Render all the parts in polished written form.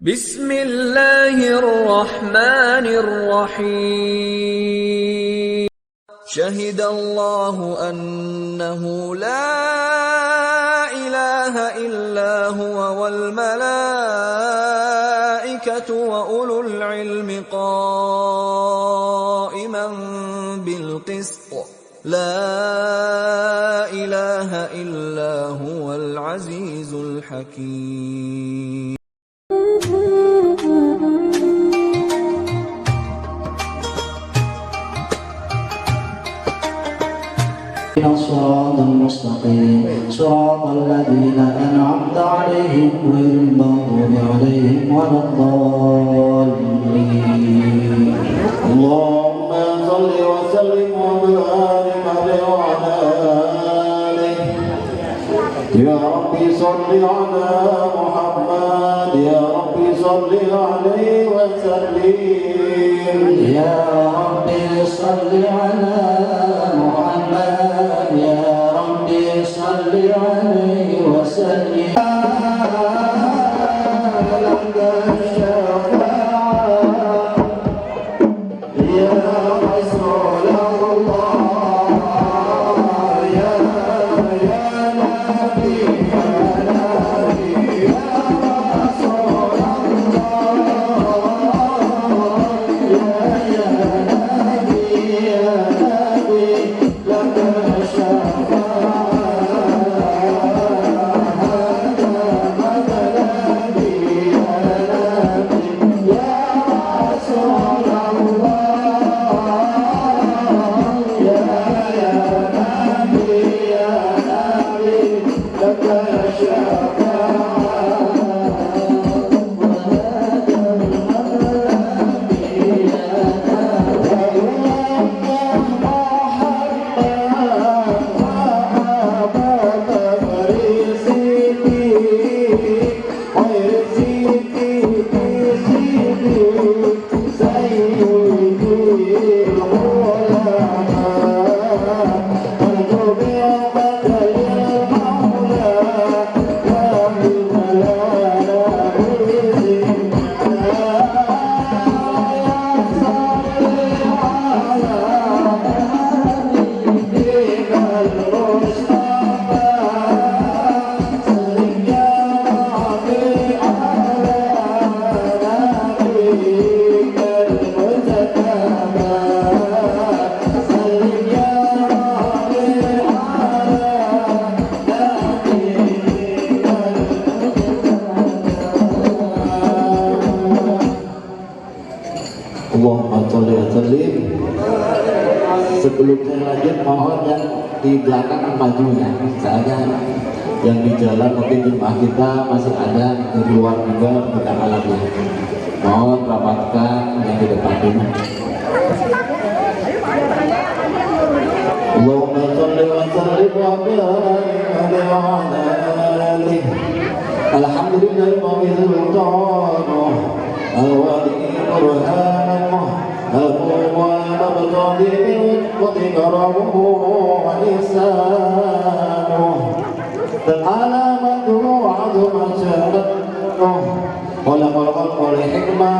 بسم الله الرحمن الرحيم شهد الله أنه لا إله إلا هو والملائكة وأولو العلم قائما بالقسط لا إله إلا هو العزيز الحكيم الصراط المستقيم صراط الذين أنعمت عليهم غير المغضوب عليهم ولا الضالين. اللهم صل وسلم وبارك عليه وعلى آله. يا ربي صل على محمد، يا ربي صل عليه وسلم. يا ربي صل على محمد، يا ربي صل عليه وسلم. لك الشفاعة يا رسول الله، يا نبي يا رسول الله، يا نبي لك Sebelum saya lanjut, mohon yang di belakang maju ya, soalnya yang di jalan mungkin jemaah kita masih ada di luar juga bukan alatnya. Mohon rapatkan yang di depan ini. Allahumma sholli wa sallim wa barik ala alihi. Alhamdulillahirabbil alamin. Al-wali burhanullah كرمه وإحسانه علامته عظم شأنه خلق الخلق لحكمة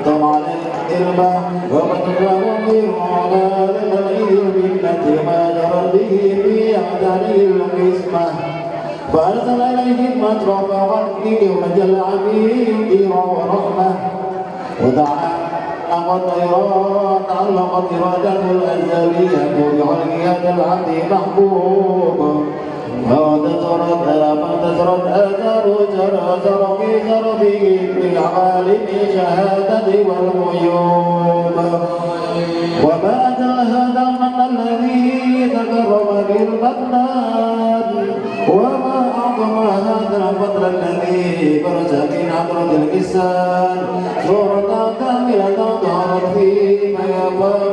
طمع للإربة وقدره بالعلا للغير بالتي ما جرى به في أعداده القسمة فأرسل إليهم مطرف غني وجل عبيد ورحمة ودعا علقت إرادته الأزلية بعلية العبد محبوب وانتصرت آثار جرى في زرفه في عالم شهادة والغيوب. وما أجل هذا المن الذي تكرم بالمكنان، وما أعظم هذا الفضل الذي برز من عبرة الإنسان صورة كاملة ظهرت في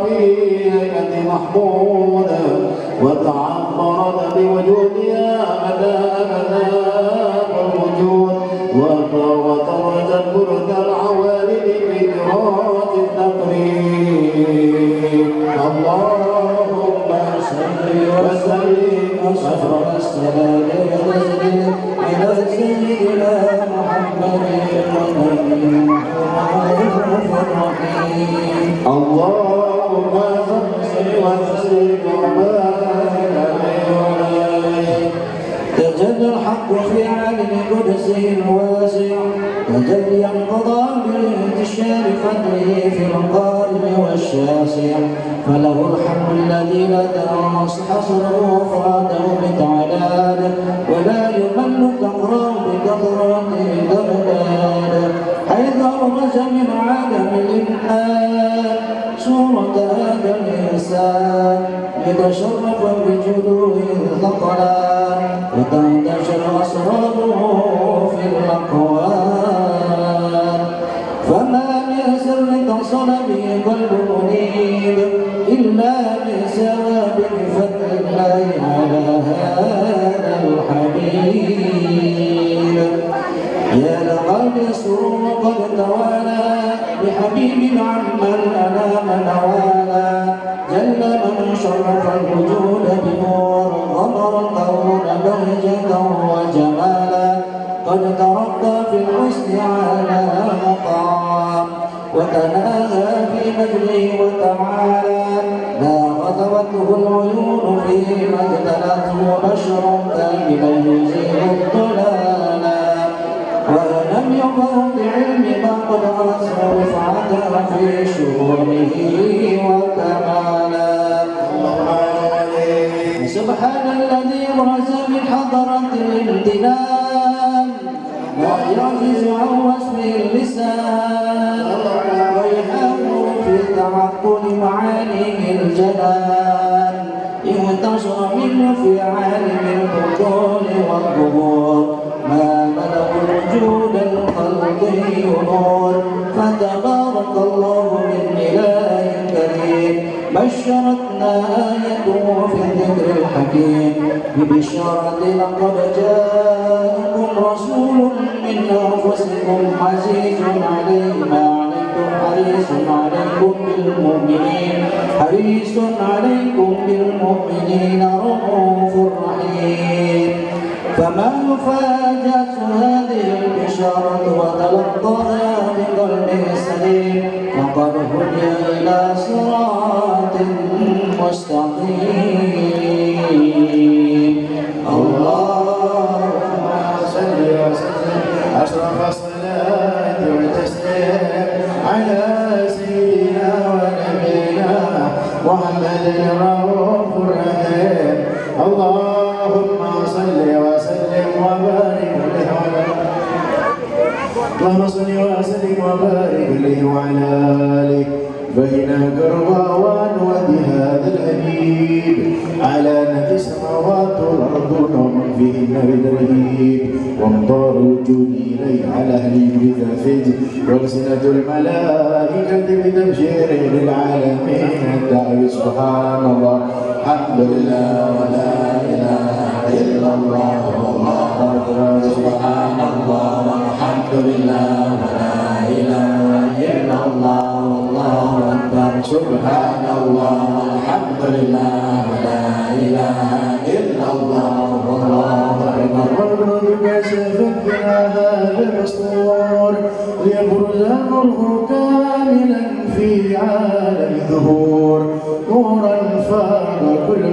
هيئة محمود وتعمرت بوجودها أبدا الوجود وترجت برد العوالم بإدراج التقريب. اللهم صل وسلم أشرف السلام والتسليم على سيدنا محمد اللهم صل وسلم وبارك عليه. تجلى الحق في عالم قدسه الواسع تجليا قضى بانتشار فضله في القارب والشاسع، فله الحمد الذي لا تنقص حصره فراده بتعالى ولا يمل تقرأ بكثرته درجات، حيث أرمز من عالم الإنسان صورة هذا الإنسان يتشرف بجلوه الثقلان وتنتشر أسراره في الأكوان، فما من سر اتصل به قلب منيب إلا من ثواب بفضل الله على هذا الحبيب. يا لقلب السرور قد توالى بحبيب عم الأنام نوالا، جل من شرف الوجود بنور غمر الكون بهجة وجمالا، قد ترقى في الحسن على مقام وتناهى في مجده وتعالى، لا غضبته العيون فيما اجتلته بشر كاملا يزيل الضلالا، ولم يقر بعلم ما قد أسر رفعته في شؤونه وكمالا. سبحان الذي برز من حضرة الامتنان لا يعجز عن وصفه اللسان، ويحاول في تعقل معانيه الجنان، انتشر منه في عالم البطون والظهور ما ملأ وجود الخلق نور، فتبارك الله من إله كريم بشرتنا آيته في الذكر الحكيم ببشارة لقد جاءكم رسول من أنفسكم عزيز عليه ما عنتم حريص عليكم بالمؤمنين رؤوف رحيم. فما مفاجأة هذه البشارة وتلقاها بقلب سليم فقد هدي إلى صراط مستقيم. اللهم صل وسلم أشرف الصلاة والتسليم على سيدنا ونبينا محمد الرؤوف الرحيم. اللهم صل وسلم وبارك عليه اللهم صل وسلم وبارك عليه وعلى آله، بينك الروان هذا الحبيب على نفس السماوات والأرض ومن فيهن بالرهيب، وامطار الوجود إليه على أهل بذافج، وألسنة الملائكة بتبشير للعالمين الدعوة. سبحان الله الحمد لله ولا إله إلا الله والله أكبر. سبحان الله والحمد لله ولا إله إلا الله والله أكبر. سبحان الله والحمد لله ولا إله إلا الله والله أكبر. وارض كشفتنا هذا المستور ليبرز نوره كاملا في عالم الظهور، نورا فاض كل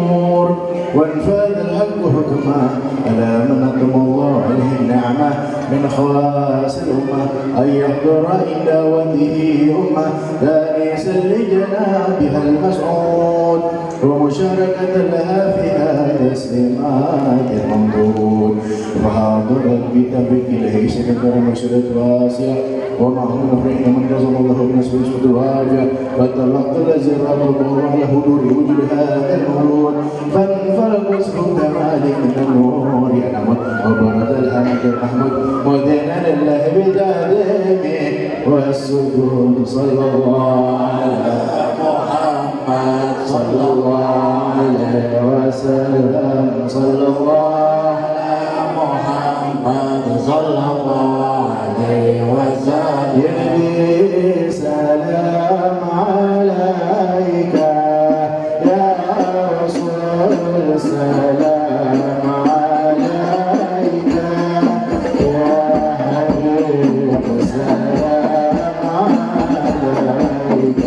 نور وانفاذ الحق حكما على من أتم الله عليه النعمة من خواص الأمة أن يحضر إلى وجهه أمة دارسا لجنابها المسعود ومشاركة لها في هذا السماء الممدود، فحاضرت بتبك إليه سكندر مشرد واسع ومعهم نفرين من رزق الله بنسبة سود الواجع، فتلقى الزرار الله على هدور وجود هذا المولود، فانفرق وصف كمال من النور ينمت وبرد الحمد الأحمد ودينا لله بتعليمه والسجود. صلى الله على محمد صلى الله عليه وسلم. صلى الله على محمد صلى الله عليه وسلم. يهدي سلام عليك يا رسول سلام عليك يا حبيب سلام عليك.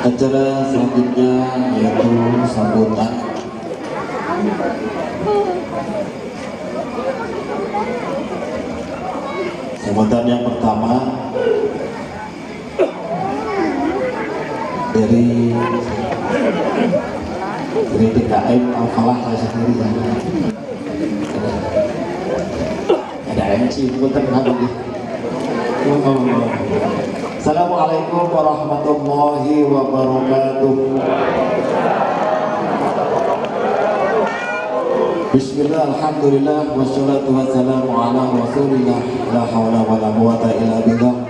Acara selanjutnya yaitu sambutan yang pertama dari Jadi DKM Al-Falah saya sendiri ya. Ada MC putar lagi. Assalamualaikum warahmatullahi wabarakatuh. Bismillah, alhamdulillah, wassalatu wassalamu ala rasulillah, la hawla wa la quwwata illa billah.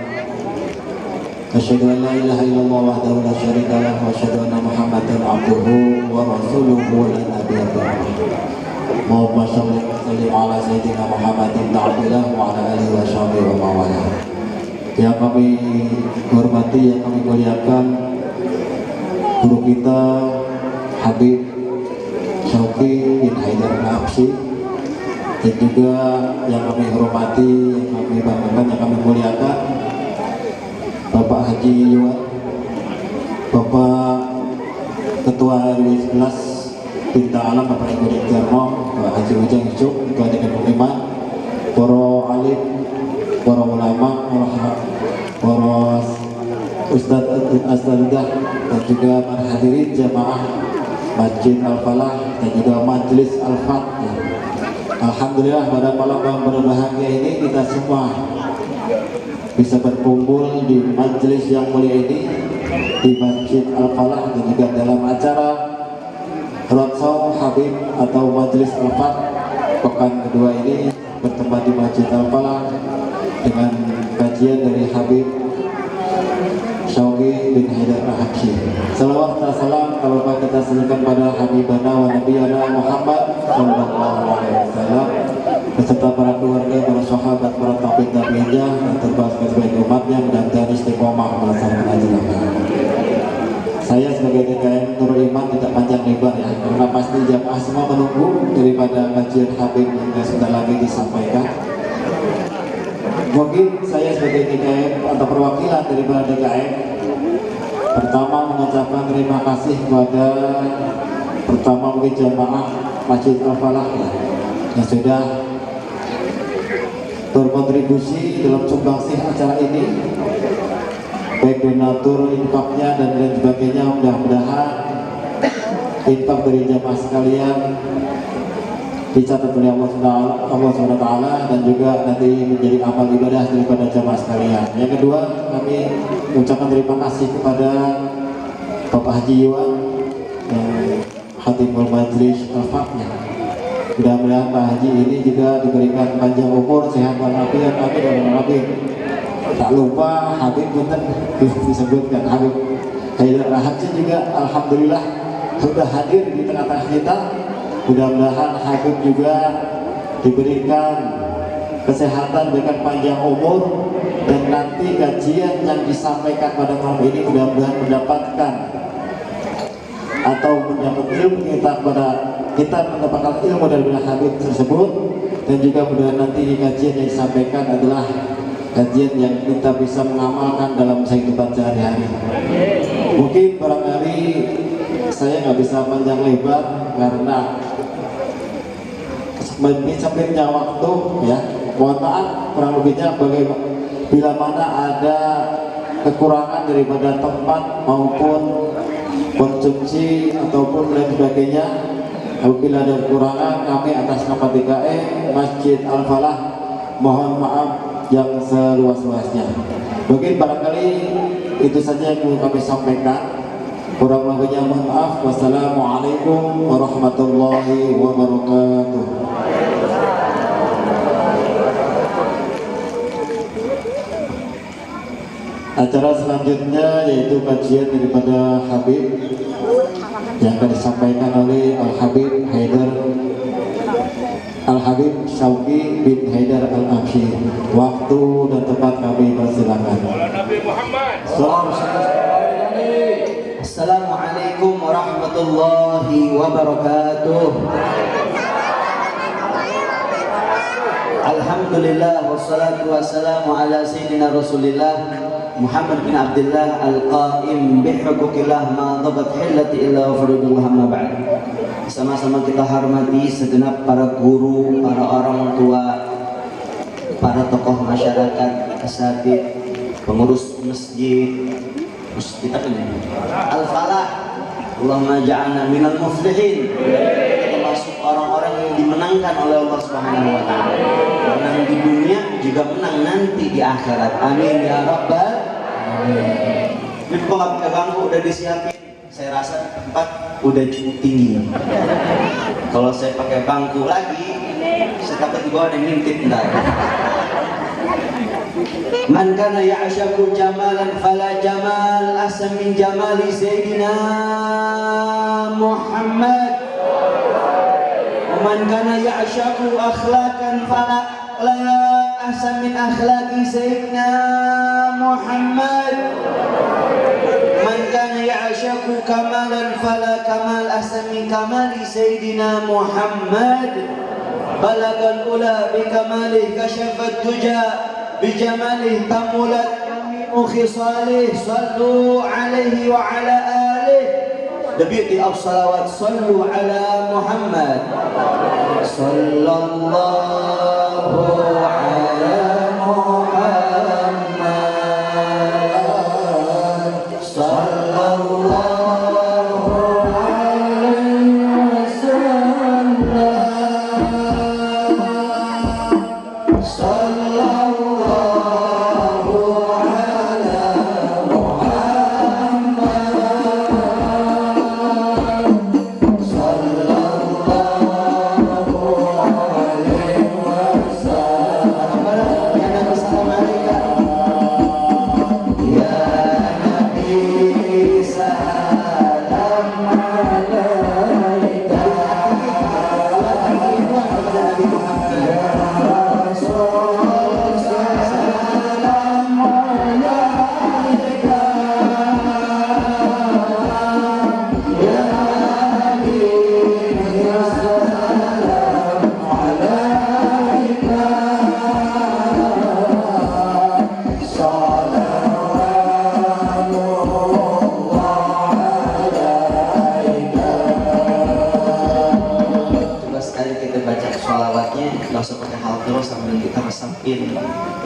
Asyhadu an la ilaha illallah wahdahu la syarika lah, wa asyhadu anna Muhammadan abduhu wa rasuluhu la nabiyya ba'dahu. Allahumma shalli wa sallim ala sayyidina Muhammadin abdillah wa ala alihi wa sahbihi wa mawala. Yang kami hormati, yang kami muliakan guru kita Habib Syauqi bin Haidar Al-Habsyi, dan juga yang kami hormati, yang kami banggakan, yang kami muliakan Bapak Haji Yuwan, Bapak Ketua RW 11 Bintang Alam, Bapak Ibu Dirjarno, Bapak Haji Ujang Yusuf, Ketua Dekan Muslimat, para alim, para ulama, para ustadz asatidzah, dan juga para hadirin jamaah Masjid Al-Falah dan juga Majelis Al-Fatihah. Alhamdulillah, pada malam yang berbahagia ini kita semua bisa berkumpul di majelis yang mulia ini di Masjid Al-Falah, dan juga dalam acara Roadshow Habib atau Majelis Al-Fat pekan kedua ini bertempat di Masjid Al-Falah dengan kajian dari Habib Syauqi bin Haidar Al-Habsyi. Salawat dan salam kalau kita salurkan pada Habibana wa Nabiyana Muhammad sallallahu alaihi wasallam beserta para keluarga, para sahabat, para tabi'in tabi'innya, dan terbaik sebagai umatnya mudah-mudahan istiqomah melaksanakan ajaran. Saya sebagai DKM Nurul Iman tidak panjang lebar ya, karena pasti jamaah semua menunggu daripada kajian Habib yang sebentar lagi disampaikan. Mungkin saya sebagai DKM atau perwakilan daripada DKM pertama mengucapkan terima kasih kepada pertama mungkin jamaah Masjid Al-Falah yang sudah berkontribusi dalam sumbangsih acara ini, baik donatur, infaknya dan lain sebagainya. Mudah-mudahan infak dari jamaah sekalian dicatat oleh Allah SWT dan juga nanti menjadi amal ibadah daripada jamaah sekalian. Yang kedua, kami mengucapkan terima kasih kepada Bapak Haji Yuwan yang Khatibul Majelis Al-Fatihah. Mudah-mudahan Pak Haji ini juga diberikan panjang umur, sehat walafiat, amin dan amin. Tak lupa Habib Bunten disebutkan Habib Haidar Al-Habsyi juga alhamdulillah sudah hadir di tengah-tengah kita. Mudah-mudahan Habib juga diberikan kesehatan, diberikan panjang umur, dan nanti kajian yang disampaikan pada malam ini mudah-mudahan mendapatkan atau mendapat ilmu kita mendapatkan ilmu dari Habib tersebut, dan juga mudah-mudahan nanti kajian yang disampaikan adalah kajian yang kita bisa mengamalkan dalam kehidupan sehari-hari. Mungkin barangkali saya nggak bisa panjang lebar karena sempitnya waktu ya, mohon maaf kurang lebihnya bila mana ada kekurangan daripada tempat maupun konsumsi ataupun lain sebagainya. Apabila ada kekurangan, kami atas nama DKM Masjid Al-Falah mohon maaf yang seluas-luasnya. Mungkin barangkali itu saja yang perlu kami sampaikan. Kurang lebihnya mohon maaf. Wassalamualaikum warahmatullahi wabarakatuh. Acara selanjutnya yaitu kajian daripada Habib yang akan disampaikan oleh Al-Habib Haidar Al-Habib Syauqi bin Haidar Al-Habsyi. Waktu dan tempat kami persilakan. Assalamualaikum warahmatullahi wabarakatuh. Alhamdulillah wassalatu wassalamu ala sayyidina Rasulillah Muhammad bin Abdullah al-qaim bihuquqillah ma dhabat hillati illa furudullah amma ba'd. Sama-sama kita hormati segenap para guru, para orang tua, para tokoh masyarakat, asatidz, pengurus masjid Al-Falah Allahumma ja'alna minal muflihin. Kita masuk orang-orang yang dimenangkan oleh Allah Subhanahu wa taala. Menang di dunia juga menang nanti di akhirat. Amin ya rabbal alamin. Ini kok nggak pakai bangku udah disiapin. Saya rasa tempat udah cukup tinggi. Kalau saya pakai bangku lagi, saya takut di bawah ada yang ngintip ntar. Man kana ya'shaku jamalan fala jamal asam min jamali Sayyidina Muhammad. Man kana ya'shaku akhlaqan fala asam min akhlaqi Sayyidina Muhammad. Man kana ya'shaku kamalan fala kamal asam min kamali Sayyidina Muhammad. Balagal ula bi kamalih kashafat duja بجماله تملت خصاله صلوا عليه وعلى آله. The beauty of salawat. صلوا على محمد صلى الله على محمد صلى الله عليه وسلم صلى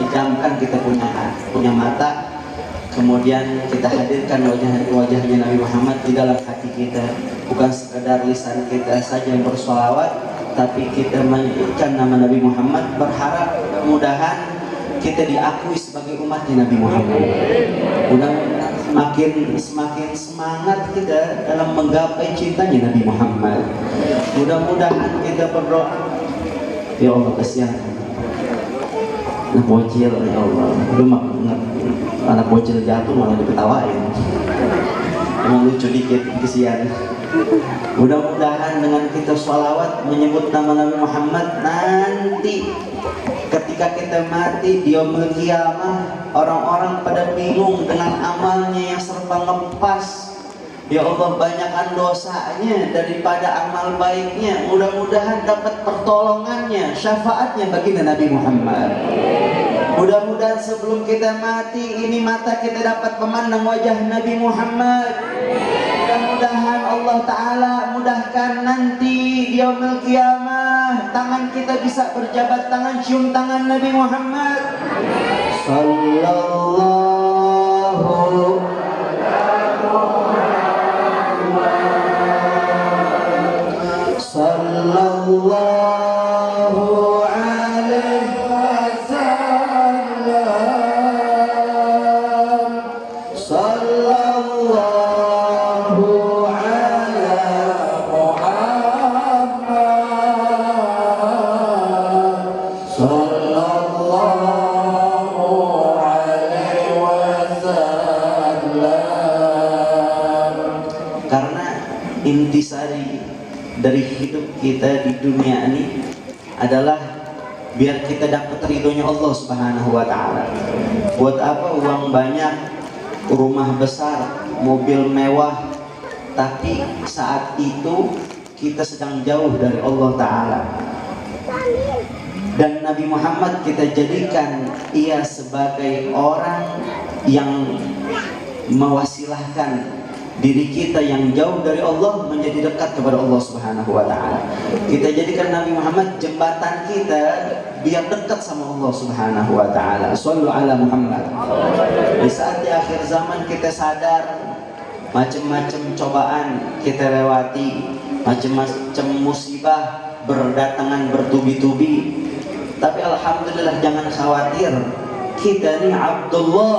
pejamkan kita punya mata, kemudian kita hadirkan wajahnya Nabi Muhammad di dalam hati kita. Bukan sekadar lisan kita saja yang bersolawat, tapi kita menyebutkan nama Nabi Muhammad, berharap mudahan kita diakui sebagai umatnya Nabi Muhammad. Semakin semangat kita dalam menggapai cintanya Nabi Muhammad. Mudah-mudahan kita berdoa, ya Allah kasihan anak bocil, ya Allah, anak bocil jatuh malah diketawain. Emang lucu dikit, kesian. Mudah-mudahan dengan kita sholawat menyebut nama Nabi Muhammad, nanti ketika kita mati di yaumul qiyamah, orang-orang pada bingung dengan amalnya yang serba ngepas. Ya Allah, banyakkan dosanya daripada amal baiknya. Mudah-mudahan dapat pertolongannya, syafaatnya baginda Nabi Muhammad. Mudah-mudahan sebelum kita mati ini mata kita dapat memandang wajah Nabi Muhammad. Mudah-mudahan Allah Ta'ala mudahkan nanti di yaumul qiyamah tangan kita bisa berjabat tangan, cium tangan Nabi Muhammad sallallahu sallallahu alaihi wasallam sallallahu ala Muhammad sallallahu alaihi wasallam. Karena intisari dari hidup kita di dunia ini adalah biar kita dapat ridhonya Allah Subhanahu wa Ta'ala. Buat apa uang banyak, rumah besar, mobil mewah, tapi saat itu kita sedang jauh dari Allah Ta'ala. Dan Nabi Muhammad kita jadikan ia sebagai orang yang mewasilahkan diri kita yang jauh dari Allah menjadi dekat kepada Allah Subhanahu wa Ta'ala. Kita jadikan Nabi Muhammad jembatan kita biar dekat sama Allah Subhanahu wa Ta'ala. Sallu ala Muhammad. Di saat di akhir zaman kita sadar macam-macam cobaan kita lewati, macam-macam musibah berdatangan bertubi-tubi. Tapi alhamdulillah, jangan khawatir, kita ini Abdullah,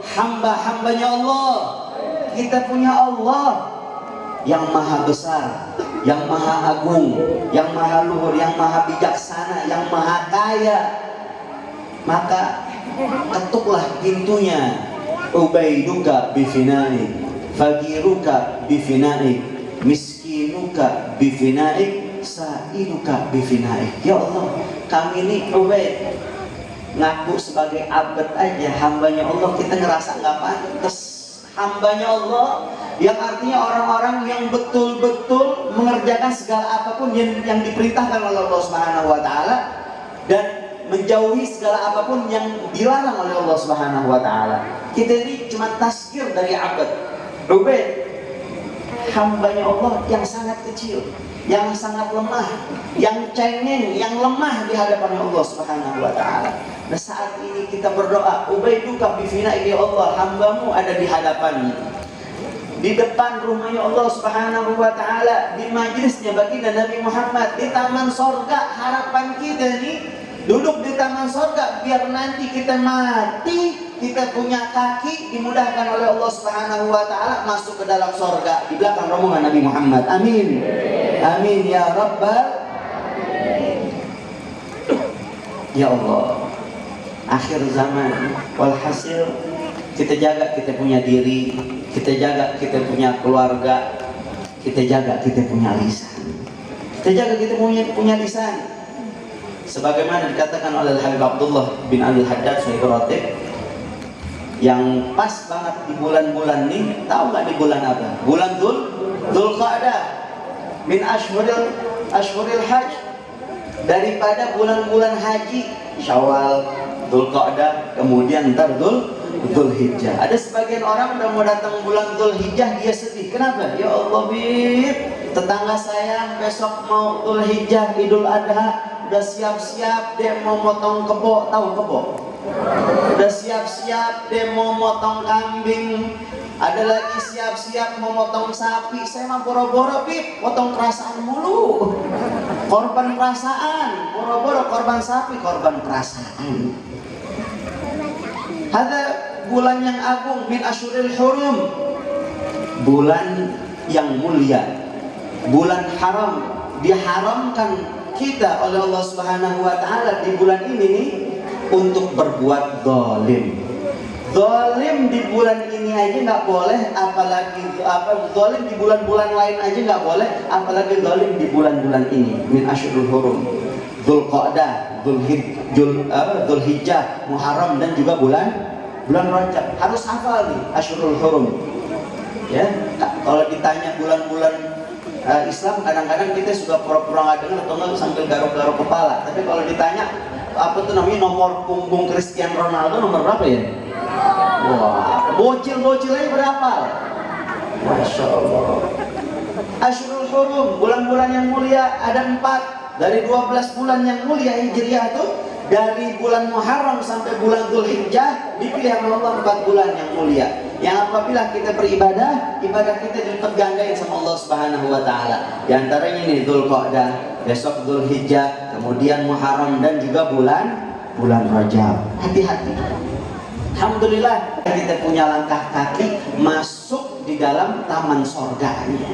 hamba-hambanya Allah. Kita punya Allah yang maha besar, yang maha agung, yang maha luhur, yang maha bijaksana, yang maha kaya. Maka ketuklah pintunya. Ubaiduka bifinaik, fagiruka bifinaik, miskinuka bifinaik, sa'iduka bifinaik. Ya Allah, kami ini Ubaid, ngaku sebagai abad aja, hambanya Allah, kita ngerasa nggak pantas. Hambanya Allah yang artinya orang-orang yang betul-betul mengerjakan segala apapun yang diperintahkan oleh Allah Subhanahu wa taala dan menjauhi segala apapun yang dilarang oleh Allah Subhanahu wa taala. Kita ini cuma tasgir dari abad. Ubaid, hambanya Allah yang sangat kecil, yang sangat lemah, yang cengeng, yang lemah di hadapan Allah Subhanahu wa taala. Nah, saat ini kita berdoa, Ubaiduka bifinaik, ya Allah, hambamu ada di hadapanmu, di depan rumahnya Allah Subhanahu wa taala, di majlisnya baginda Nabi Muhammad, di taman sorga. Harapan kita nih duduk di taman sorga, biar nanti kita mati, kita punya kaki dimudahkan oleh Allah Subhanahu wa taala masuk ke dalam sorga di belakang rombongan Nabi Muhammad. Amin. Amin ya Rabbal. Ya Allah, akhir zaman, walhasil kita jaga kita punya diri, kita jaga kita punya keluarga, kita jaga kita punya lisan, kita jaga kita punya lisan. Sebagaimana dikatakan oleh Habib Abdullah bin Abdul Haddad Sahib Ratib, yang pas banget di bulan-bulan ini, tahu nggak di bulan apa? Bulan Dzulqa'dah min ashhuril hajj, daripada bulan-bulan haji, Syawal, Dzulqa'dah, kemudian ntar Dzulhijjah. Ada sebagian orang udah mau datang bulan Dzulhijjah dia sedih. Kenapa? Ya Allah, Bib, tetangga saya besok mau Dzulhijjah, Idul Adha, udah siap-siap dia mau motong kebo. Tahu kebo? Udah siap-siap dia mau motong kambing, ada lagi siap-siap mau motong sapi. Saya mah boro-boro, Bib, potong perasaan mulu, korban perasaan, boro-boro korban sapi, korban perasaan. Ada bulan yang agung, min asyuril hurum, bulan yang mulia, bulan haram, diharamkan kita oleh Allah Subhanahu wa taala di bulan ini nih untuk berbuat zalim. Zalim di bulan ini aja nggak boleh, apalagi zalim di bulan-bulan lain aja nggak boleh, apalagi zalim di bulan-bulan ini. Min asyurul hurum, Dzulqa'dah, Dzulhijjah, Muharram, dan juga bulan Rajab. Harus hafal nih asyurul hurum. Ya, kalau ditanya bulan-bulan Islam, kadang-kadang kita suka pura-pura nggak dengar atau nggak sambil garuk-garuk kepala. Tapi kalau ditanya apa tuh namanya nomor punggung Cristiano Ronaldo nomor berapa ya? Wah, bocil-bocil aja berapa? Masya Allah. Asyurul hurum, bulan-bulan yang mulia ada 4 dari 12 bulan yang mulia Hijriah tuh. Dari bulan Muharram sampai bulan Dzulhijjah dipilih oleh Allah 4 bulan yang mulia, yang apabila kita beribadah, ibadah kita dilipat gandain sama Allah Subhanahu wa taala. Di antaranya ini Dzulqa'dah, besok Dzulhijjah, kemudian Muharram, dan juga bulan Rajab. Hati-hati. Alhamdulillah kita punya langkah kaki masuk di dalam taman sorganya.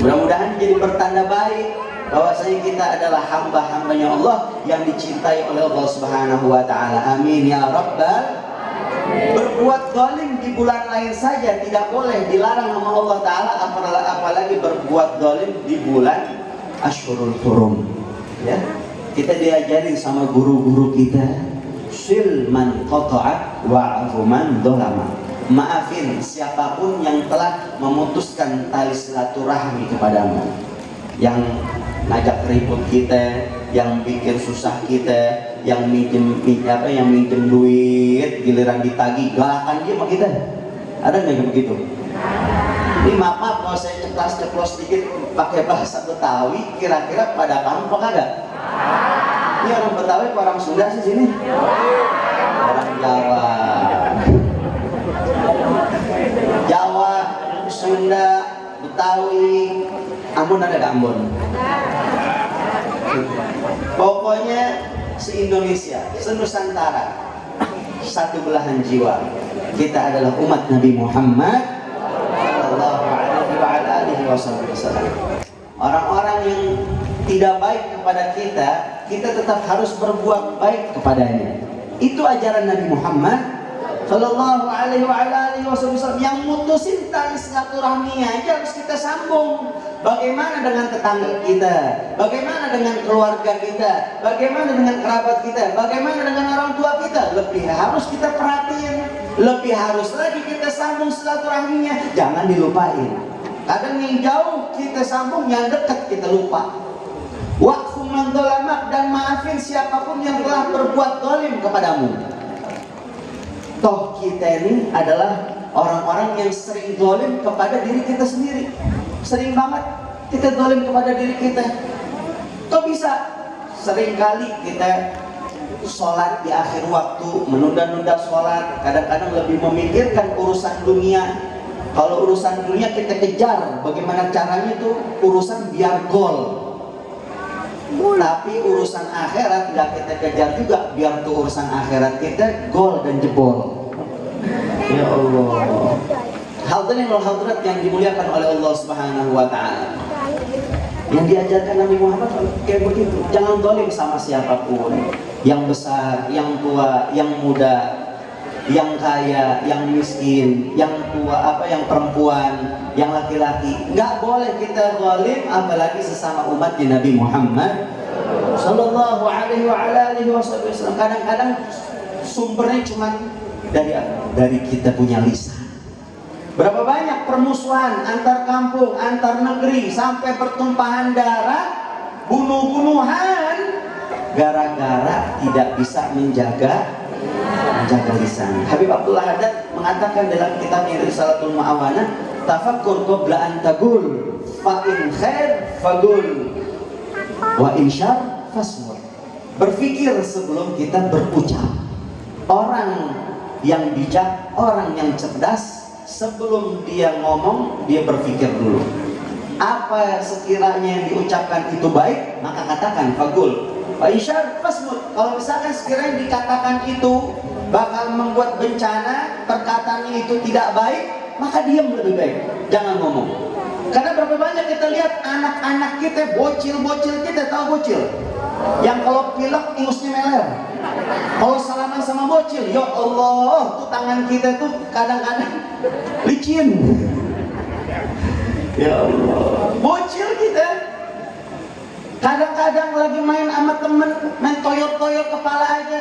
Mudah-mudahan jadi pertanda baik bahwasanya kita adalah hamba-hambanya Allah yang dicintai oleh Allah Subhanahu wa taala. Amin ya Rabbal. Berbuat zalim di bulan lain saja tidak boleh, dilarang sama Allah taala, apalagi berbuat zalim di bulan Asyhurul Hurum. Ya, kita diajarin sama guru-guru kita, sil man qata'a wa'fu man dzalama. Maafin siapapun yang telah memutuskan tali silaturahmi kepadamu, yang ngajak ribut kita, yang bikin susah kita, yang minjem duit, giliran ditagih, galakan dia sama kita. Ada nggak yang begitu? Ini maaf kalau saya ceplos sedikit pakai bahasa Betawi, kira-kira pada paham apa kagak? Ini orang Betawi apa orang Sunda sih sini? Orang Jawa. Sunda, Betawi, Ambon ada gak Ambon? Pokoknya se-Indonesia, se-Nusantara, satu belahan jiwa. Kita adalah umat Nabi Muhammad sallallahu alaihi wasallam. Orang-orang yang tidak baik kepada kita, kita tetap harus berbuat baik kepadanya. Itu ajaran Nabi Muhammad sallallahu alaihi wasallam. Yang mutusin tali silaturahmi aja harus kita sambung. Bagaimana dengan tetangga kita? Bagaimana dengan keluarga kita? Bagaimana dengan kerabat kita? Bagaimana dengan orang tua kita? Lebih harus kita perhatiin. Lebih harus lagi kita sambung silaturahminya. Jangan dilupain. Kadang yang jauh kita sambung, yang dekat kita lupa. Wa'fu man dzalamak, dan maafin siapapun yang telah berbuat zalim kepadamu. Toh kita ini adalah orang-orang yang sering zalim kepada diri kita sendiri. Sering banget kita zalim kepada diri kita. Kok bisa? Seringkali kita sholat di akhir waktu, menunda-nunda sholat, kadang-kadang lebih memikirkan urusan dunia. Kalau urusan dunia kita kejar, bagaimana caranya itu urusan biar gol. Tapi urusan akhirat nggak kita kejar juga, biar tuh urusan akhirat kita gol dan jebol. Ya Allah. Hadirin wal hadirat yang dimuliakan oleh Allah Subhanahu wa taala. Yang diajarkan Nabi Muhammad kayak begitu. Jangan zalim sama siapapun. Yang besar, yang tua, yang muda, yang kaya, yang miskin, yang tua, yang perempuan, yang laki-laki. Nggak boleh kita zalim, apalagi sesama umat Nabi Muhammad sallallahu alaihi wasallam. Kadang-kadang sumbernya cuma dari kita punya lisan. Berapa banyak permusuhan antar kampung, antar negeri, sampai pertumpahan darah, bunuh-bunuhan, gara-gara tidak bisa menjaga lisan. Habib Abdullah Haddad mengatakan dalam kitabnya Risalatul Mu'awanah, tafakkur qabla an tagul, fa in khair fagul, wa in syar fasmur. Berpikir sebelum kita berucap. Orang yang bijak, orang yang cerdas, sebelum dia ngomong, dia berpikir dulu. Apa sekiranya yang diucapkan itu baik, maka katakan fagul. Wa in syar fasmur. Kalau misalkan sekiranya dikatakan itu bakal membuat bencana, perkataannya itu tidak baik, maka diam lebih baik, jangan ngomong. Karena berapa banyak kita lihat anak-anak kita, bocil-bocil kita, tahu bocil? Yang kalau pilek ingusnya meler. Kalau salaman sama bocil, ya Allah, tuh tangan kita tuh kadang-kadang licin. Ya Allah, bocil kita kadang-kadang lagi main sama temen, main toyot-toyot kepala aja.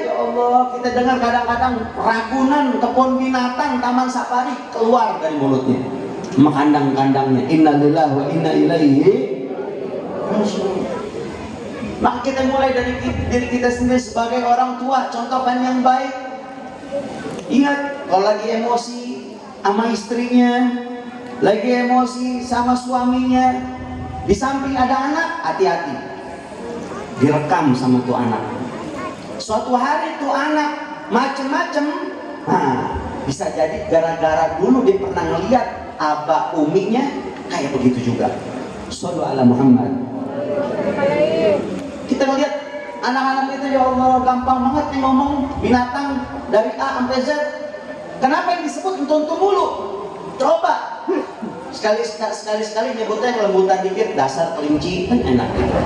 Ya Allah, kita dengar kadang-kadang Ragunan, kebun binatang, taman safari keluar dari mulutnya, kandang-kandangnya. Innalillahi wa inna ilaihi raji'un. Maka kita mulai dari diri kita sendiri sebagai orang tua, contohkan yang baik. Ingat, kalau lagi emosi sama istrinya, lagi emosi sama suaminya, di samping ada anak, hati-hati, direkam sama tuh anak. Suatu hari tuh anak macem-macem, bisa jadi gara-gara dulu dia pernah ngeliat abah uminya kayak begitu juga. Shallu ala Muhammad. Kita ngeliat anak-anak itu, ya Allah, gampang banget nih ngomong binatang dari A sampai Z. Kenapa yang disebut entu-entu mulu? Coba sekali-sekali nyebutnya yang lembutan dikit, dasar kelinci, kan enak gitu.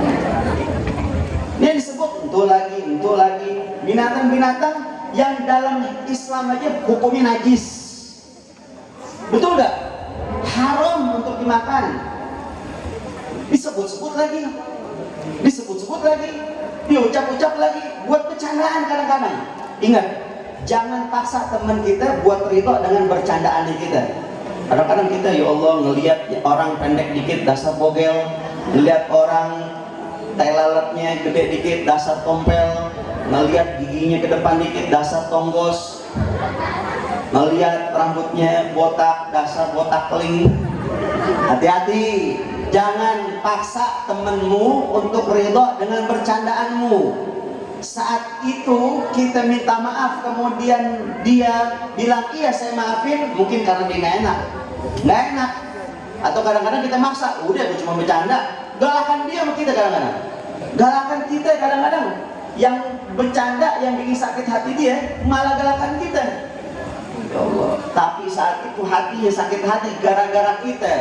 Ini yang disebut entu lagi. Binatang-binatang yang dalam Islam aja hukumnya najis. Betul gak? Haram untuk dimakan. Disebut-sebut lagi, diucap-ucap lagi, buat bercandaan kadang-kadang. Ingat, jangan paksa teman kita buat ridho dengan bercandaannya kita. Kadang-kadang kita, ya Allah, ngelihat orang pendek dikit, dasar bogel. Ngelihat orang tai lalatnya gede dikit, dasar tompel. Ngelihat giginya ke depan dikit, dasar tonggos. Ngelihat rambutnya botak, dasar botak keling. Hati-hati, jangan paksa temenmu untuk ridho dengan bercandaanmu. Saat itu kita minta maaf, kemudian dia bilang iya saya maafin, mungkin karena dia gak enak. nggak enak. Atau kadang-kadang kita maksa, udah gue cuma bercanda, galakan dia sama kita kadang-kadang. Galakan kita kadang-kadang, yang bercanda, yang bikin sakit hati dia, malah galakan kita. Ya Allah. Tapi saat itu hatinya sakit hati gara-gara kita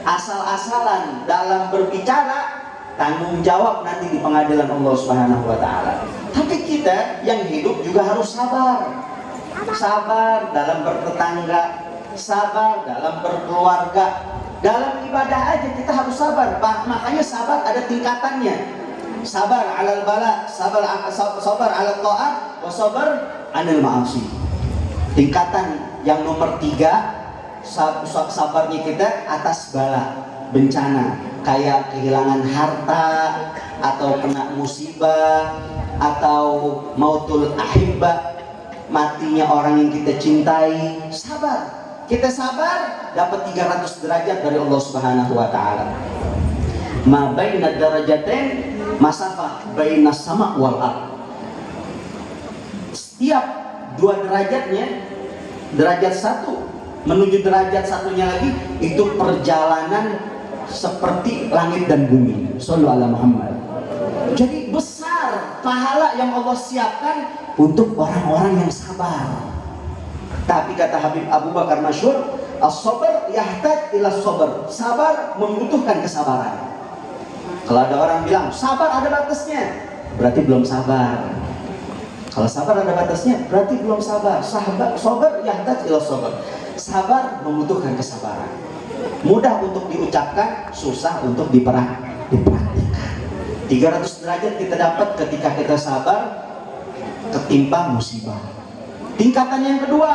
asal-asalan dalam berbicara, tanggung jawab nanti di pengadilan Allah Subhanahu wa Ta'ala. Tapi kita yang hidup juga harus sabar. Sabar dalam bertetangga, sabar dalam berkeluarga. Dalam ibadah aja kita harus sabar. Makanya sabar ada tingkatannya. Sabar alal bala, sabar alal ta'at, wa sabar anil ma'asi. Tingkatan yang nomor 3, sabarnya kita atas bala, bencana, kayak kehilangan harta, atau kena musibah, atau mautul ahibba, matinya orang yang kita cintai. Sabar. Kita sabar, dapat 300 derajat dari Allah Subhanahu wa Ta'ala. Ma baina darajatain masafah baina sama wal ard. Setiap 2 derajatnya, derajat 1 menuju derajat satunya lagi, itu perjalanan seperti langit dan bumi. Shallallahu ala Muhammad. Jadi besar pahala yang Allah siapkan untuk orang-orang yang sabar. Tapi kata Habib Abu Bakar masyhur, as-sabr yahtaj ila sabr. Sabar membutuhkan kesabaran. Kalau ada orang bilang sabar ada batasnya, berarti belum sabar. Kalau sabar ada batasnya, berarti belum sabar. Sabar yahtaj ila sabr. Sabar membutuhkan kesabaran. Mudah untuk diucapkan, susah untuk diperhatikan. 300 derajat kita dapat ketika kita sabar ketimpa musibah. Tingkatan yang kedua,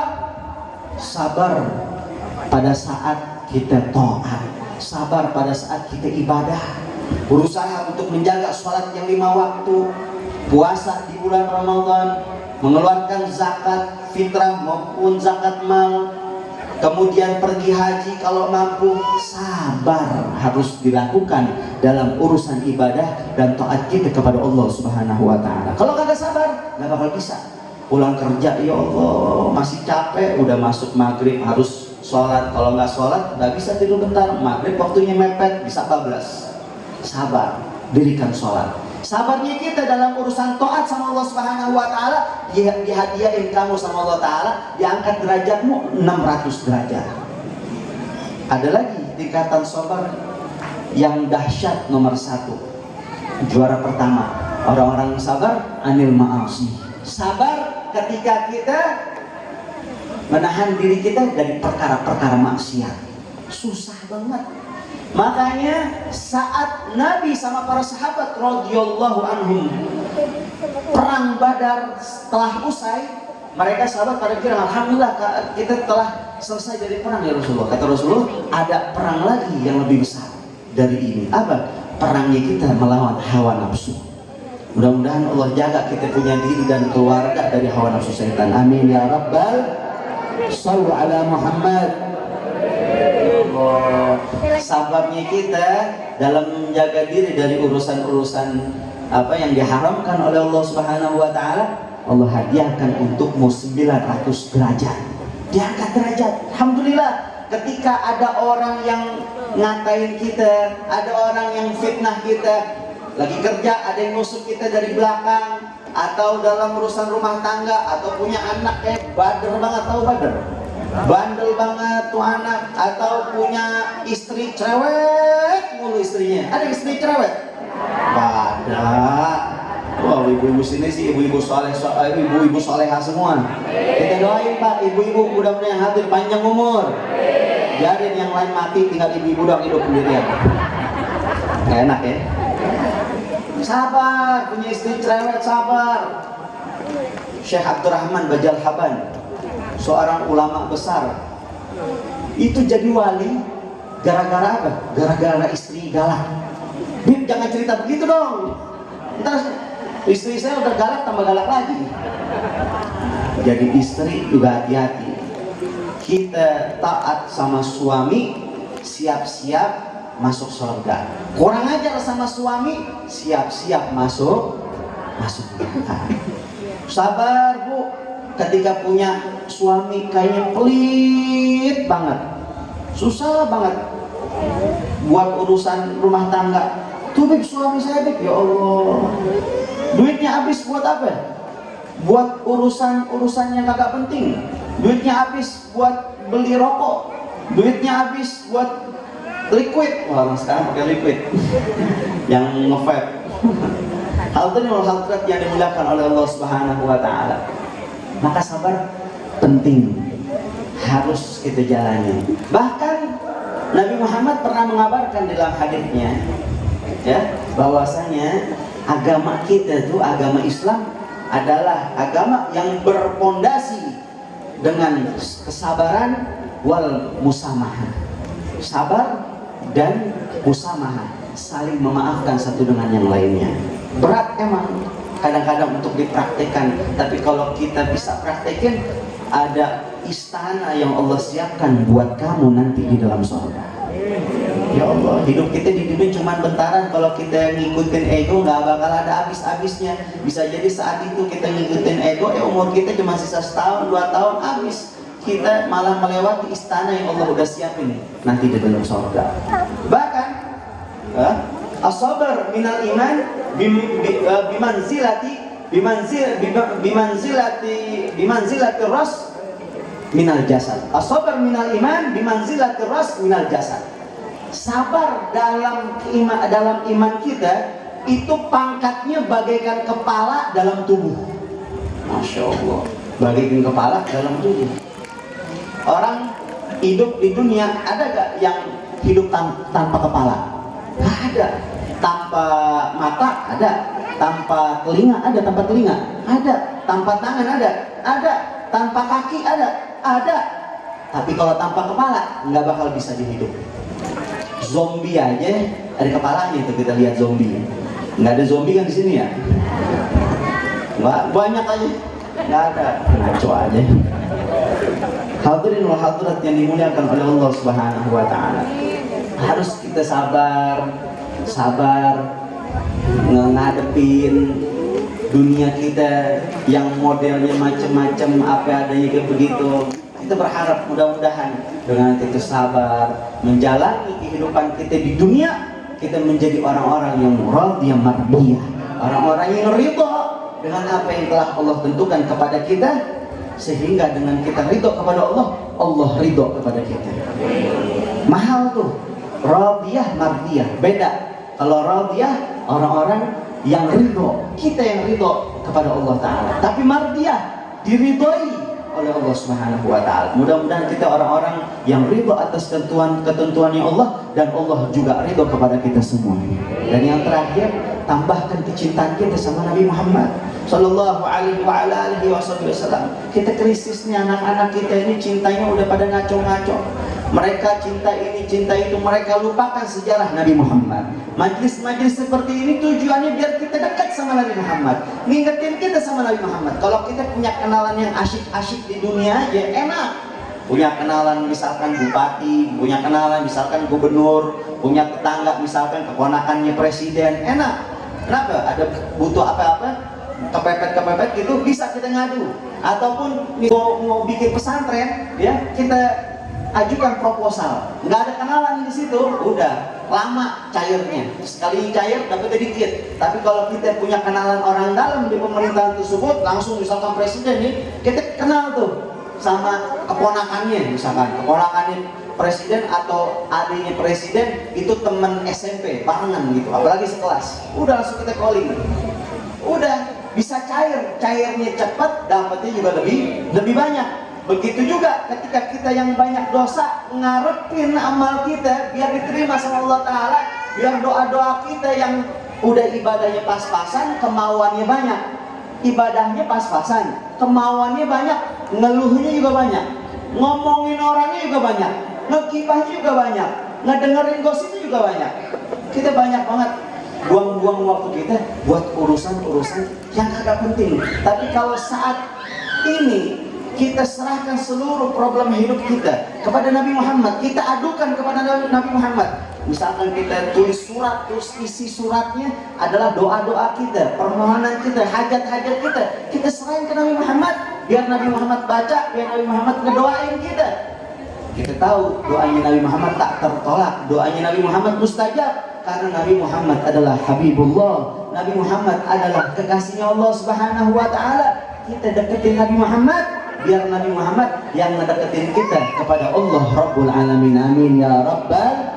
sabar pada saat kita taat, sabar pada saat kita ibadah, berusaha untuk menjaga sholat yang 5 waktu, puasa di bulan Ramadan, mengeluarkan zakat fitrah maupun zakat mal, kemudian pergi haji kalau mampu. Sabar harus dilakukan dalam urusan ibadah dan taat kita kepada Allah Subhanahu wa Ta'ala. Kalau kagak sabar, nggak bakal bisa. Pulang kerja, ya Allah masih capek, udah masuk maghrib harus sholat. Kalau nggak sholat nggak bisa tidur bentar, maghrib waktunya mepet, bisa bablas. Sabar, dirikan sholat. Sabarnya kita dalam urusan taat sama Allah Subhanahu wa Ta'ala, dihadiahin kamu sama Allah Ta'ala, diangkat derajatmu 600 derajat. Ada lagi tingkatan sabar yang dahsyat nomor 1. Juara pertama, orang-orang yang sabar anil ma'asi. Sabar ketika kita menahan diri kita dari perkara-perkara maksiat. Susah banget. Makanya saat Nabi sama para sahabat radhiyallahu anhum perang Badar setelah usai, mereka sahabat pada bilang, alhamdulillah kita telah selesai dari perang ya Rasulullah. Kata Rasulullah, ada perang lagi yang lebih besar dari ini. Apa? Perangnya kita melawan hawa nafsu. Mudah-mudahan Allah jaga kita punya diri dan keluarga dari hawa nafsu syaitan. Amin ya rabbal. Shallu ala Muhammad. Sabarnya kita dalam menjaga diri dari urusan-urusan apa yang diharamkan oleh Allah Subhanahu wa Ta'ala, Allah hadiahkan untukmu 900 derajat. Diangkat derajat. Alhamdulillah, ketika ada orang yang ngatain kita, ada orang yang fitnah kita, lagi kerja ada yang nusuk kita dari belakang, atau dalam urusan rumah tangga, atau punya anak kayak bader banget, tahu bader? Bandel banget tuh anak, atau punya istri cerewet mulu istrinya. Ada istri cerewet? Badak. Wah, ibu-ibu sini sih ibu-ibu solehah semua. Kita doain Pak, ibu-ibu mudah-mudahan hadir panjang umur. Biarin yang lain mati, tinggal ibu-ibu doang hidup sendirian. Gak enak ya? Sabar, punya istri cerewet, sabar. Syekh Abdurrahman Bajal Haban, seorang ulama besar, itu jadi wali gara-gara apa? Gara-gara istri galak. Bim, jangan cerita begitu dong, ntar istri saya udah galak tambah galak lagi. Jadi istri juga hati-hati. Kita taat sama suami, siap-siap masuk surga. Kurang ajar sama suami, siap-siap masuk neraka. Sabar Bu, ketika punya suami kayaknya pelit banget, susah banget buat urusan rumah tangga. Tuh Beb, suami saya Beb, ya Allah, duitnya habis buat apa? Buat urusan yang kagak penting. Duitnya habis buat beli rokok, duitnya habis buat liquid. Wah, orang sekarang pakai liquid yang nge-vape. Hal yang dimuliakan oleh Allah Subhanahu wa taala. Maka sabar penting, harus kita jalani. Bahkan Nabi Muhammad pernah mengabarkan dalam hadisnya, ya, bahwasanya agama kita itu, agama Islam adalah agama yang berpondasi dengan kesabaran wal musamahah. Sabar dan musamahah, saling memaafkan satu dengan yang lainnya. Berat emang kadang-kadang untuk dipraktekkan, tapi kalau kita bisa praktekin, ada istana yang Allah siapkan buat kamu nanti di dalam surga. Ya Allah, hidup kita di dunia cuma bentaran. Kalau kita ngikutin ego nggak bakal ada habis-habisnya. Bisa jadi saat itu kita ngikutin ego, umur kita cuma sisa setahun, 2 tahun habis. Kita malah melewati istana yang Allah udah siapin nanti di dalam surga. Bahkan as-sabr minal iman bimanzilati ras minal jasad. As-sabr minal iman bimanzilati ras minal jasad. Sabar dalam iman kita itu pangkatnya bagaikan kepala dalam tubuh. Masya Allah, bagaikan kepala dalam tubuh. Orang hidup di dunia, ada gak yang hidup tanpa kepala? Gak ada. Tanpa mata ada, tanpa telinga ada, tanpa telinga ada, tanpa tangan ada, tanpa kaki ada. Tapi kalau tanpa kepala nggak bakal bisa dihidup. Zombie aja ada kepalanya itu, kita lihat zombie. Nggak ada zombie kan di sini ya? Nggak, banyak aja nggak ada, ngaco aja. Hadirin wa hadirat yang dimuliakan oleh Allah Subhanahu wa taala. Harus kita sabar ngadepin dunia kita yang modelnya macam-macam, apa adanya kayak begitu. Kita berharap mudah-mudahan dengan kita sabar menjalani kehidupan kita di dunia, kita menjadi orang-orang yang radiyah mardiyah, orang-orang yang ridha dengan apa yang telah Allah tentukan kepada kita, sehingga dengan kita ridha kepada Allah, Allah ridha kepada kita. Mahal tuh, radiyah mardiyah beda. Kalau radiyah orang-orang yang ridho, kita yang ridho kepada Allah Ta'ala. Tapi mardiyah diridhoi oleh Allah Subhanahu wa Ta'ala. Mudah-mudahan kita orang-orang yang ridho atas ketentuannya Allah, dan Allah juga ridho kepada kita semua. Dan yang terakhir, tambahkan kecintaan kita sama Nabi Muhammad Sallallahu alaihi wasallam. Kita krisisnya, anak-anak kita ini cintanya udah pada ngaco-ngaco. Mereka cinta ini, cinta itu, mereka lupakan sejarah Nabi Muhammad. Majlis-majlis seperti ini tujuannya biar kita dekat sama Nabi Muhammad, ngingetin kita sama Nabi Muhammad. Kalau kita punya kenalan yang asyik-asyik di dunia aja, enak. Punya kenalan misalkan bupati, punya kenalan misalkan gubernur, punya tetangga misalkan keponakannya presiden, enak. Kenapa? Ada butuh apa-apa, kepepet gitu, bisa kita ngadu. Ataupun mau bikin pesantren, ya kita ajukan proposal. Nggak ada kenalan di situ, udah lama cairnya. Sekali cair dapetnya dikit. Tapi kalau kita punya kenalan orang dalam di pemerintahan tersebut, langsung misalkan presiden nih, kita kenal tuh sama keponakannya, misalkan keponakannya presiden atau adiknya presiden itu teman SMP barengan gitu, apalagi sekelas, udah langsung kita calling, udah bisa cairnya cepat, dapatnya juga lebih banyak. Begitu juga ketika kita yang banyak dosa, ngarepin amal kita biar diterima sama Allah Ta'ala, biar doa-doa kita yang udah ibadahnya pas-pasan, kemauannya banyak. Ibadahnya pas-pasan, kemauannya banyak, ngeluhnya juga banyak, ngomongin orangnya juga banyak, ngegibahnya juga banyak, ngedengerin gosipnya juga banyak. Kita banyak banget buang-buang waktu kita buat urusan-urusan yang agak penting. Tapi kalau saat ini kita serahkan seluruh problem hidup kita kepada Nabi Muhammad, kita adukan kepada Nabi Muhammad. Misalkan kita tulis surat, terus isi suratnya adalah doa-doa kita, permohonan kita, hajat-hajat kita, kita serahin ke Nabi Muhammad, biar Nabi Muhammad baca, biar Nabi Muhammad ngedoain kita. Kita tahu doanya Nabi Muhammad tak tertolak, doanya Nabi Muhammad mustajab karena Nabi Muhammad adalah Habibullah, Nabi Muhammad adalah kekasihnya Allah Subhanahu wa taala. Kita deketin Nabi Muhammad biar Nabi Muhammad yang ngedeketin kita kepada Allah Rabbul Alamin. Amin ya Rabbal.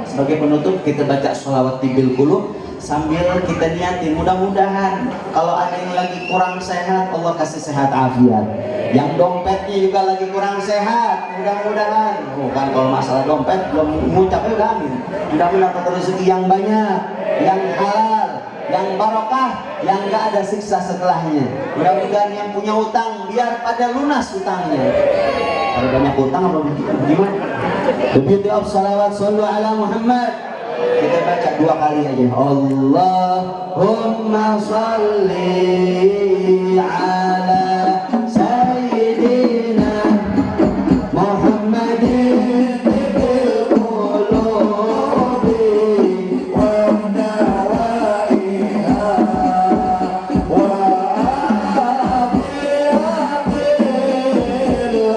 Sebagai penutup kita baca sholawat tibil qulub sambil kita niatin, mudah-mudahan kalau ada yang lagi kurang sehat Allah kasih sehat afiat, yang dompetnya juga lagi kurang sehat mudah-mudahan, kan kalau masalah dompet belum mengucapnya udah amin, mudah-mudahan dapat rezeki yang banyak, yang halal, yang barokah, yang gak ada siksa setelahnya. Mudah-mudahan yang punya utang biar pada lunas utangnya. Kalau banyak utang apa gimana? The beauty of salawat, sallu ala Muhammad. Kita baca 2 kali aja. Allahumma salli ala sayyidina Muhammadin bil qulubi wa dawaiha wa abil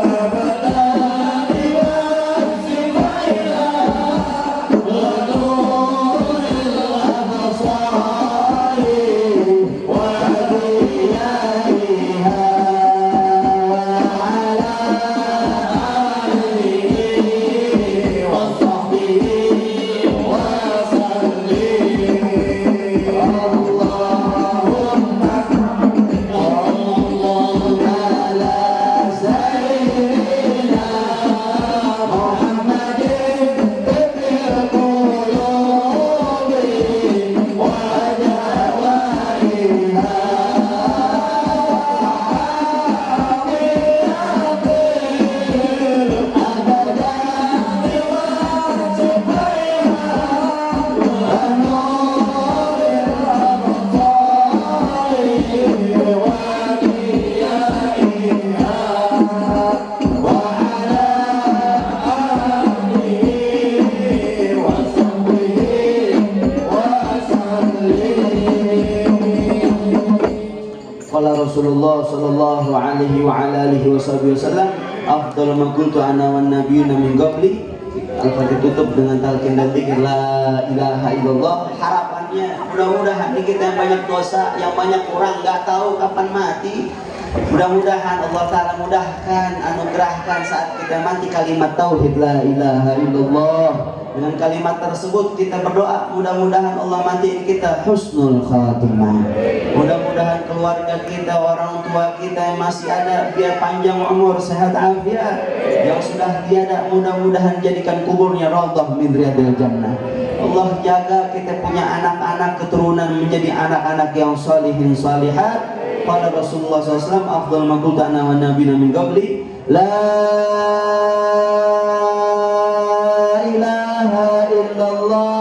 abadani wa simaila Rasulullah sallallahu alaihi wa ala alihi wasallam, afdal ma qultu ana wan nabiyuna min qabli. Al-Fatihah tutup dengan talqin dan dzikir la ilaha illallah. Harapannya mudah-mudahan kita yang banyak dosa, yang banyak kurang, nggak tahu kapan mati. Mudah-mudahan Allah Ta'ala mudahkan, anugerahkan saat kita mati kalimat tauhid la ilaha illallah. Dengan kalimat tersebut kita berdoa, mudah-mudahan Allah matiin kita husnul khatimah. Mudah-mudahan keluarga kita, orang tua kita yang masih ada biar panjang umur, sehat afiat. Yang sudah tiada mudah-mudahan jadikan kuburnya raudhah min riyadil jannah. Allah jaga kita punya anak-anak keturunan menjadi anak-anak yang salihin salihat. Qala Rasulullah SAW, afdal ma qultu ana wan nabiyuna min qabli la ilaha illallah.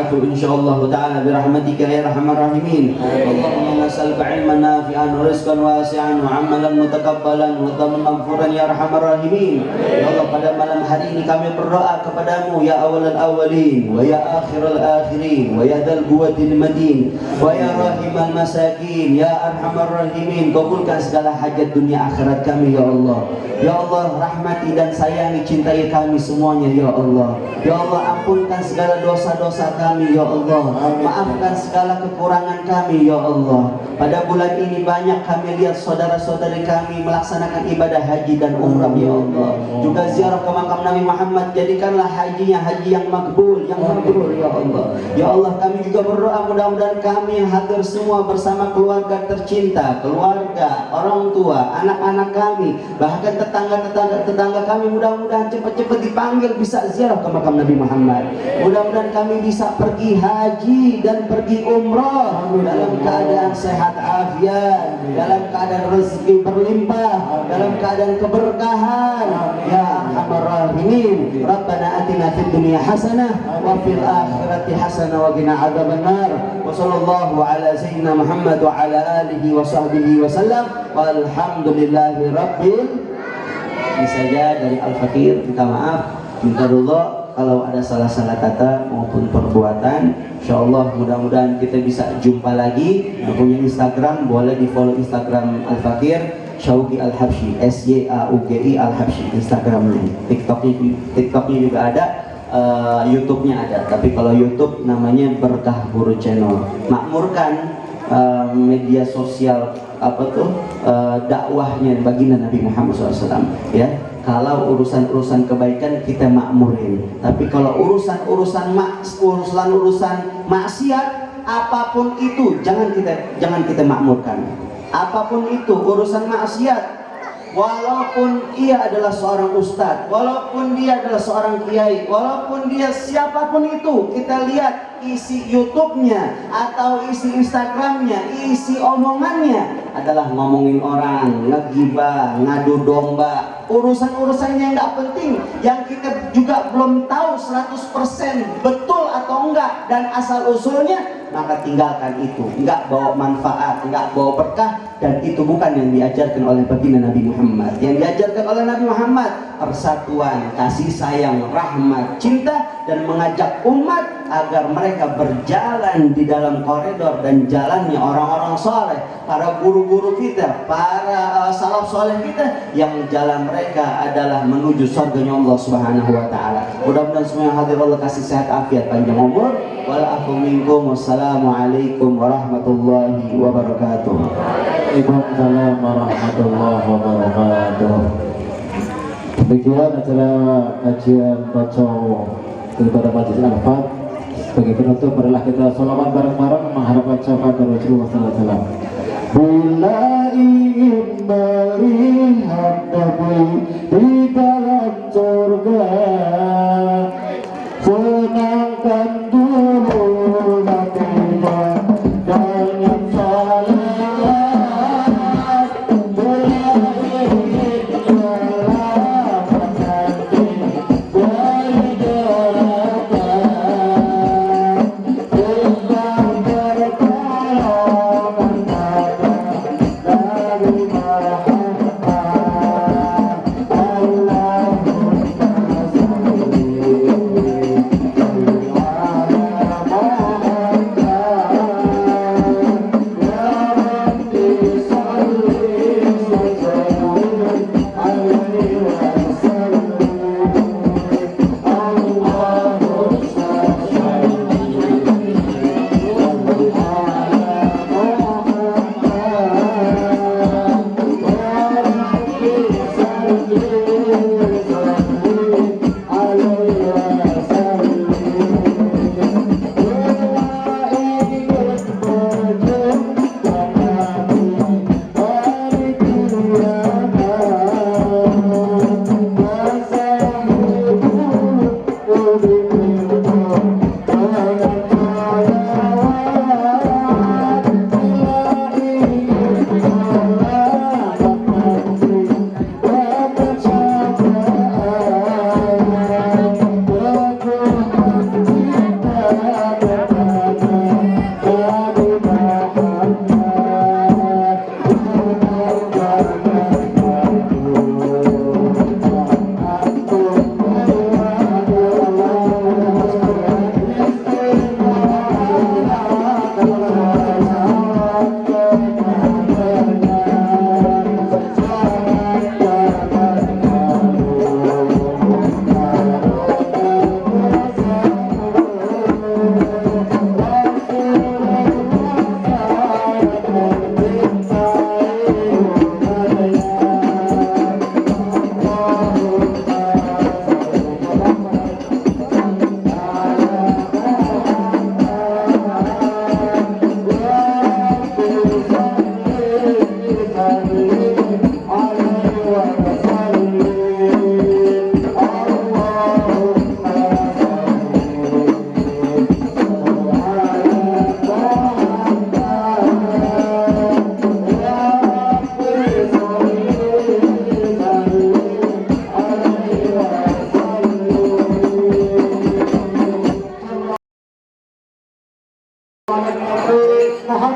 Insyaallah ta'ala birahmatika ya arhamar rahimin. Allahumma nas'aluka ilman nafi'an wa rizqan wasi'an wa amalan mutakabbalan wa dhamman maghfuran ya arhamar rahimin. Ya Allah, pada malam hari ini kami berdoa kepadamu ya awalal awalin wa ya akhiral akhirin wa ya dzal quwwatil matin wa ya rahimal masakin ya arhamar rahimin. Kabulkan segala hajat dunia akhirat kami ya Allah. Ya Allah, rahmati dan sayangi, cintai kami semuanya ya Allah. Ya Allah, ampunkan segala segala dosa-dosa kami ya Allah. Maafkan segala kekurangan kami ya Allah. Pada bulan ini banyak kami lihat saudara-saudari kami melaksanakan ibadah haji dan umrah ya Allah. Juga ziarah ke makam Nabi Muhammad. Jadikanlah hajinya haji yang makbul, yang mabrur ya Allah. Ya Allah, kami juga berdoa mudah-mudahan kami yang hadir semua bersama keluarga tercinta, keluarga, orang tua, anak-anak kami, bahkan tetangga kami, mudah-mudahan cepat-cepat dipanggil bisa ziarah ke makam Nabi Muhammad. Mudah-mudahan kami bisa pergi haji dan pergi umrah dalam keadaan sehat afiat, dalam keadaan rezeki berlimpah, dalam keadaan keberkahan ya arhamar rahimin. Rabbana atina fid dunya hasanah wa fil akhirati hasanah wa qina adzabannar. Wa sallallahu ala sayyidina Muhammad wa ala alihi wa sahbihi wa sallam. Walhamdulillahi rabbil. Ini saja dari Al-Fakir, minta maaf, minta ridha kalau ada salah-salah kata maupun perbuatan. Insyaallah mudah-mudahan kita bisa jumpa lagi. Yang punya Instagram boleh di follow Instagram Al-Fakir Syauqi Al-Habsyi, SYAUGI Al-Habsyi Instagramnya. TikToknya juga ada, YouTube-nya ada. Tapi kalau YouTube namanya Berkah Guru Channel. Makmurkan media sosial dakwahnya baginda Nabi Muhammad SAW ya. Kalau urusan-urusan kebaikan kita makmurin, tapi kalau urusan maksiat apapun itu jangan kita makmurkan. Apapun itu urusan maksiat, walaupun ia adalah seorang ustadz, walaupun dia adalah seorang kiai, walaupun dia siapapun itu, kita lihat isi YouTube-nya atau isi Instagram-nya, isi omongannya adalah ngomongin orang, ngegibah, ngadu domba, urusan-urusannya nggak penting, yang kita juga belum tahu 100% betul atau enggak dan asal usulnya, maka tinggalkan itu. Nggak bawa manfaat, nggak bawa berkah, dan itu bukan yang diajarkan oleh baginda Nabi Muhammad. Yang diajarkan oleh Nabi Muhammad persatuan, kasih sayang, rahmat, cinta, dan mengajak umat agar mereka berjalan di dalam koridor dan jalannya orang-orang soleh, para guru-guru kita, para salaf soleh kita, yang jalan mereka adalah menuju surganya Allah Subhanahu wa Ta'ala. Mudah-mudahan semua yang hadir Allah kasih sehat, afiat, panjang umur. Walafu minkum. Wassalamualaikum warahmatullahi wabarakatuh. Waalaikumsalam warahmatullahi wabarakatuh. Demikian acara kajian baca daripada Majelis Al-Fat. Sebagai penutup, marilah kita sholawat bareng-bareng mengharapkan syafaat dari Rasulullah sallallahu alaihi wasallam. Bila ingin melihat Nabi di dalam surga, senangkan dulu hatinya dengan salawat. Bila ingin selamat nanti dari neraka, sembah pertolongan pada Nabi Muhammad. Allahumma sholli ala Muhammad.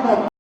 Muhammad.